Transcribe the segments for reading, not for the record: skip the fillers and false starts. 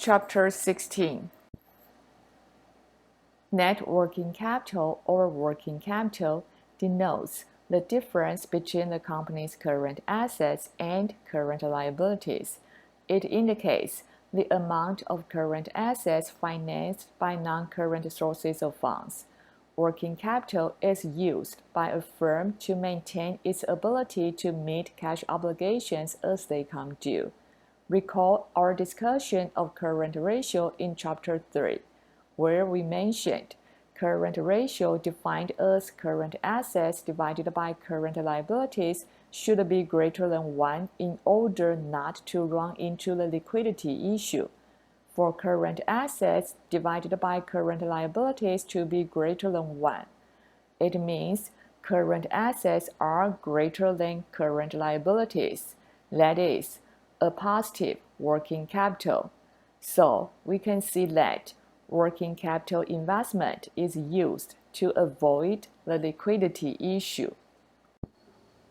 Chapter 16. Net working capital or working capital denotes the difference between the company's current assets and current liabilities. It indicates the amount of current assets financed by non-current sources of funds. Working capital is used by a firm to maintain its ability to meet cash obligations as they come due. Recall our discussion of current ratio in Chapter 3, where we mentioned current ratio defined as current assets divided by current liabilities should be greater than 1 in order not to run into the liquidity issue. For current assets divided by current liabilities to be greater than 1, it means current assets are greater than current liabilities. That is, a positive working capital. So we can see that working capital investment is used to avoid the liquidity issue.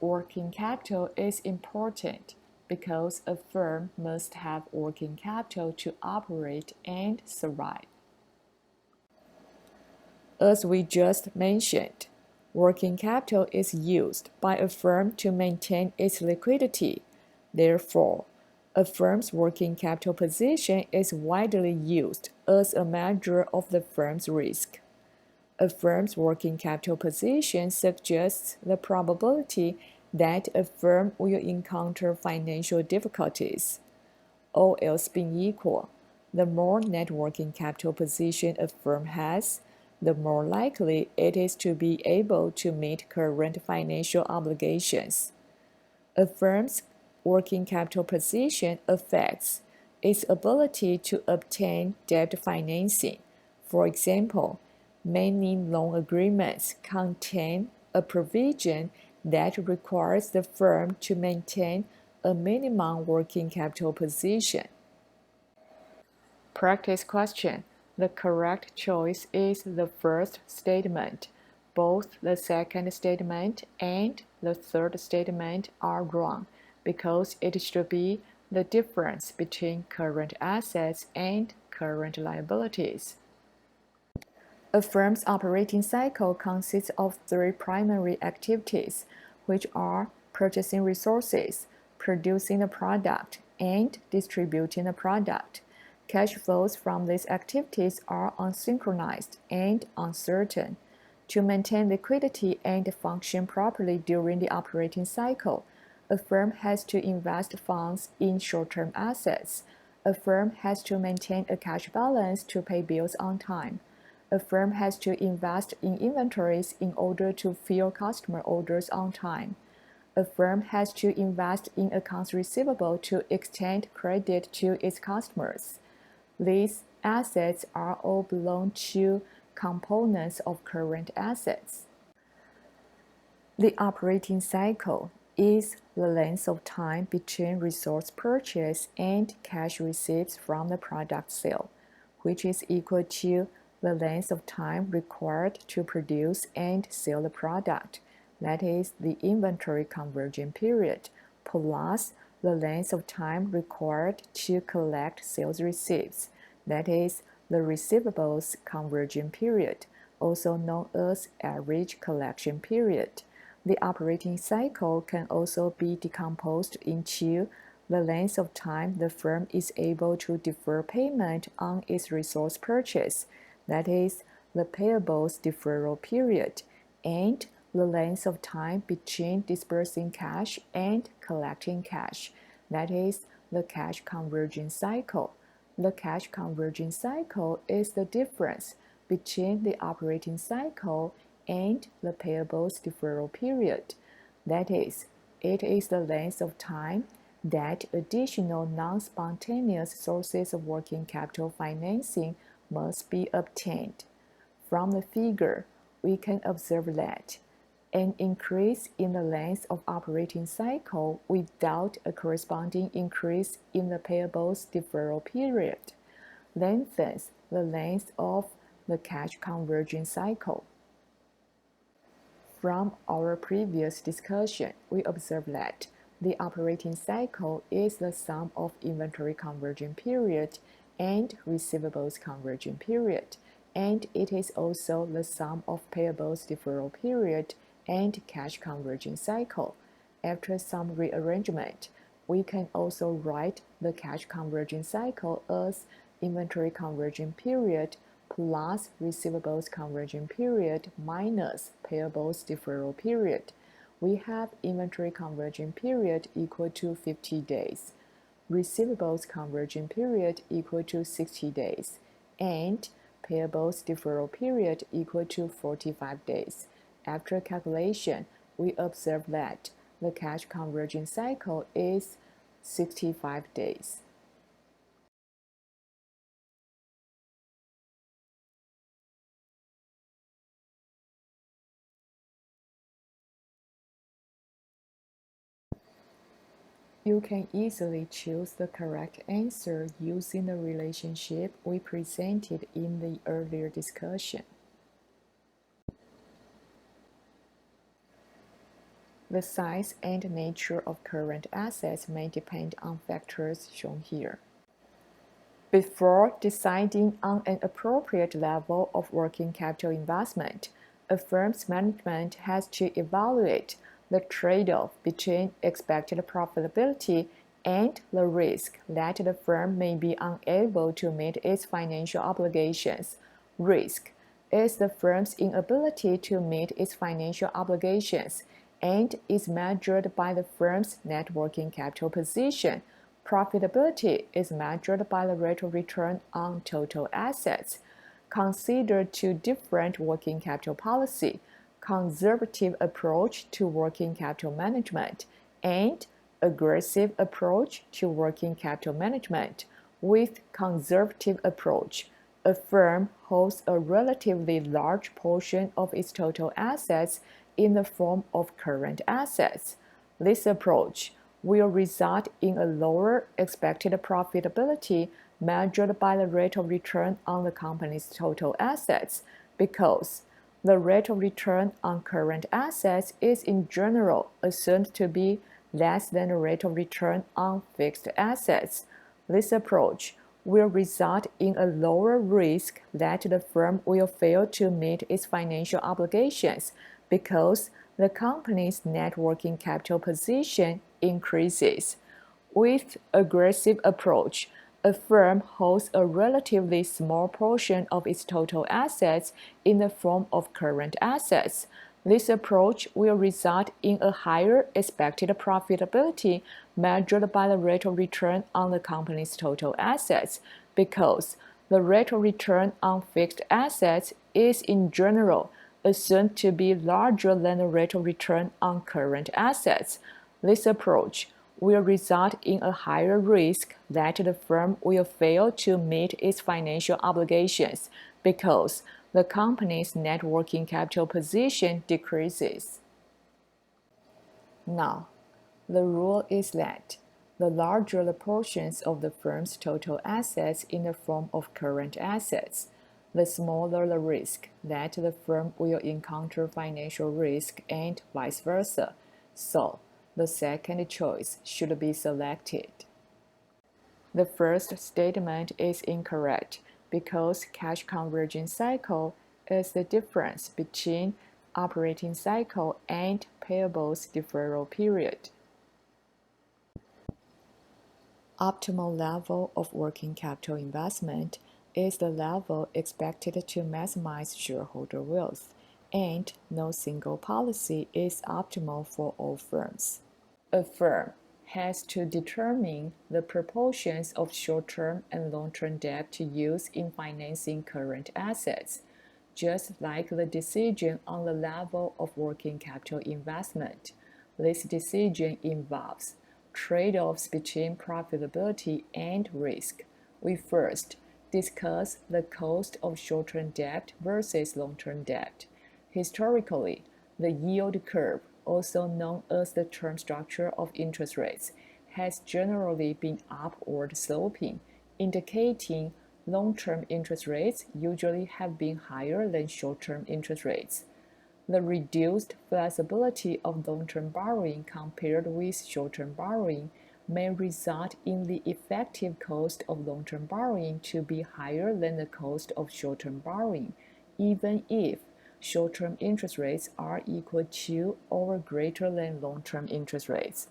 Working capital is important because a firm must have working capital to operate and survive. As we just mentioned, working capital is used by a firm to maintain its liquidity. Therefore, a firm's working capital position is widely used as a measure of the firm's risk. A firm's working capital position suggests the probability that a firm will encounter financial difficulties. All else being equal, the more net working capital position a firm has, the more likely it is to be able to meet current financial obligations. A firm's working capital position affects its ability to obtain debt financing. For example, many loan agreements contain a provision that requires the firm to maintain a minimum working capital position. Practice question. The correct choice is the first statement. Both the second statement and the third statement are wrong because it should be the difference between current assets and current liabilities. A firm's operating cycle consists of 3 primary activities, which are purchasing resources, producing a product, and distributing a product. Cash flows from these activities are unsynchronized and uncertain. To maintain liquidity and function properly during the operating cycle, a firm has to invest funds in short-term assets. A firm has to maintain a cash balance to pay bills on time. A firm has to invest in inventories in order to fill customer orders on time. A firm has to invest in accounts receivable to extend credit to its customers. These assets are all belong to components of current assets. The operating cycle is the length of time between resource purchase and cash receipts from the product sale, which is equal to the length of time required to produce and sell the product, that is, the inventory conversion period, plus the length of time required to collect sales receipts, that is, the receivables conversion period, also known as average collection period. The operating cycle can also be decomposed into the length of time the firm is able to defer payment on its resource purchase, that is, the payables deferral period, and the length of time between disbursing cash and collecting cash, that is, the cash conversion cycle. The cash conversion cycle is the difference between the operating cycle and the payables deferral period. That is, it is the length of time that additional non-spontaneous sources of working capital financing must be obtained. From the figure, we can observe that an increase in the length of operating cycle without a corresponding increase in the payables deferral period lengthens the length of the cash conversion cycle. From our previous discussion, we observe that the operating cycle is the sum of inventory conversion period and receivables conversion period, and it is also the sum of payables deferral period and cash conversion cycle. After some rearrangement, we can also write the cash conversion cycle as inventory conversion period plus receivables conversion period minus payables deferral period. We have inventory conversion period equal to 50 days, receivables conversion period equal to 60 days, and payables deferral period equal to 45 days. After calculation, we observe that the cash conversion cycle is 65 days. You can easily choose the correct answer using the relationship we presented in the earlier discussion. The size and nature of current assets may depend on factors shown here. Before deciding on an appropriate level of working capital investment, a firm's management has to evaluate the trade-off between expected profitability and the risk that the firm may be unable to meet its financial obligations. Risk is the firm's inability to meet its financial obligations and is measured by the firm's net working capital position. Profitability is measured by the rate of return on total assets. Consider two different working capital policy, conservative approach to working capital management and aggressive approach to working capital management. With conservative approach, a firm holds a relatively large portion of its total assets in the form of current assets. This approach will result in a lower expected profitability measured by the rate of return on the company's total assets because the rate of return on current assets is in general assumed to be less than the rate of return on fixed assets. This approach will result in a lower risk that the firm will fail to meet its financial obligations because the company's net working capital position increases. With aggressive approach, a firm holds a relatively small portion of its total assets in the form of current assets. This approach will result in a higher expected profitability measured by the rate of return on the company's total assets because the rate of return on fixed assets is in general assumed to be larger than the rate of return on current assets. This approach will result in a higher risk that the firm will fail to meet its financial obligations because the company's net working capital position decreases. Now, the rule is that the larger the portions of the firm's total assets in the form of current assets, the smaller the risk that the firm will encounter financial risk and vice versa. So, the second choice should be selected. The first statement is incorrect because cash conversion cycle is the difference between operating cycle and payables deferral period. Optimal level of working capital investment is the level expected to maximize shareholder wealth, and no single policy is optimal for all firms. A firm has to determine the proportions of short-term and long-term debt to use in financing current assets, just like the decision on the level of working capital investment. This decision involves trade-offs between profitability and risk. We first discuss the cost of short-term debt versus long-term debt. Historically, the yield curve, also known as the term structure of interest rates, has generally been upward sloping, indicating long-term interest rates usually have been higher than short-term interest rates. The reduced flexibility of long-term borrowing compared with short-term borrowing may result in the effective cost of long-term borrowing to be higher than the cost of short-term borrowing, even if short-term interest rates are equal to or greater than long-term interest rates.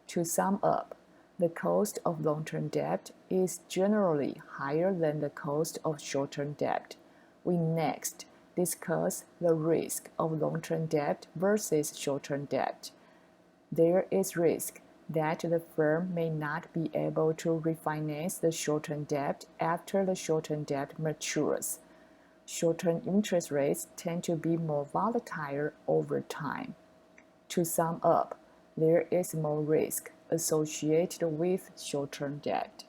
To sum up, the cost of long-term debt is generally higher than the cost of short-term debt. We next discuss the risk of long-term debt versus short-term debt. There is risk that the firm may not be able to refinance the short-term debt after the short-term debt matures. Short-term interest rates tend to be more volatile over time. To sum up, there is more risk associated with short-term debt.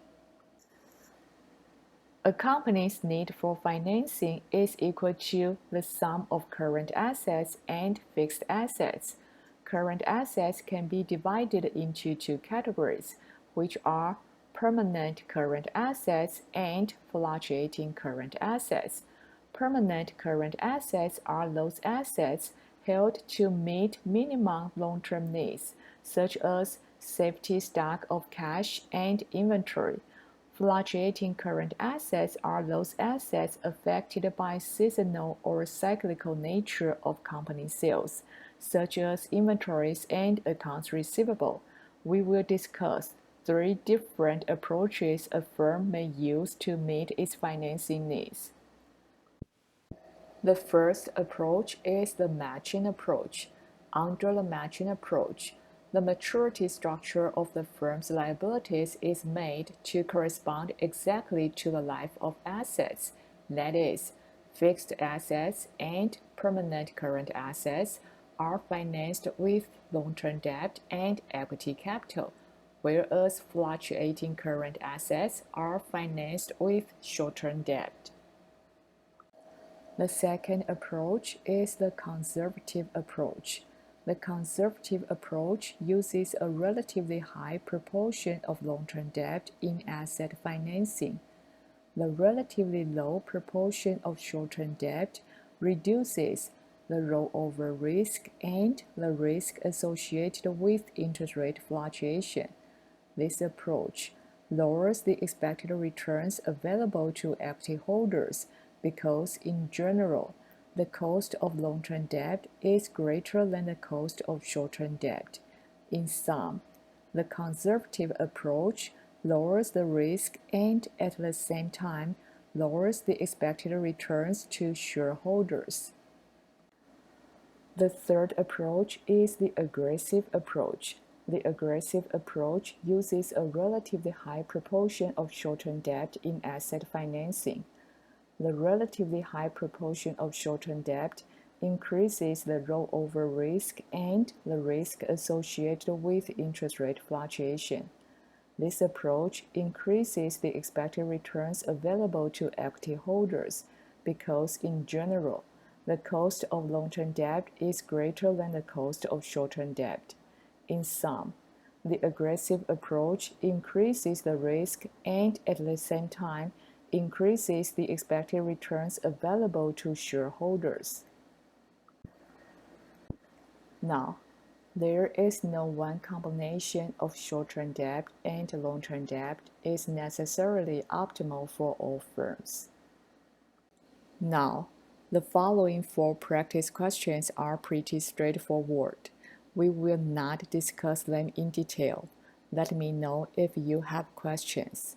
A company's need for financing is equal to the sum of current assets and fixed assets. Current assets can be divided into two categories, which are permanent current assets and fluctuating current assets. Permanent current assets are those assets held to meet minimum long-term needs, such as safety stock of cash and inventory. Fluctuating current assets are those assets affected by seasonal or cyclical nature of company sales, such as inventories and accounts receivable. We will discuss 3 different approaches a firm may use to meet its financing needs. The first approach is the matching approach. Under the matching approach, the maturity structure of the firm's liabilities is made to correspond exactly to the life of assets, that is, fixed assets and permanent current assets are financed with long-term debt and equity capital, whereas fluctuating current assets are financed with short-term debt. The second approach is the conservative approach. The conservative approach uses a relatively high proportion of long-term debt in asset financing. The relatively low proportion of short-term debt reduces the rollover risk and the risk associated with interest rate fluctuation. This approach lowers the expected returns available to equity holders because, in general, the cost of long-term debt is greater than the cost of short-term debt. In sum, the conservative approach lowers the risk and at the same time lowers the expected returns to shareholders. The third approach is the aggressive approach. The aggressive approach uses a relatively high proportion of short-term debt in asset financing. The relatively high proportion of short-term debt increases the rollover risk and the risk associated with interest rate fluctuation. This approach increases the expected returns available to equity holders because, in general, the cost of long-term debt is greater than the cost of short-term debt. In sum, the aggressive approach increases the risk and at the same time increases the expected returns available to shareholders. Now, there is no one combination of short-term debt and long-term debt is necessarily optimal for all firms. Now, the following 4 practice questions are pretty straightforward. We will not discuss them in detail. Let me know if you have questions.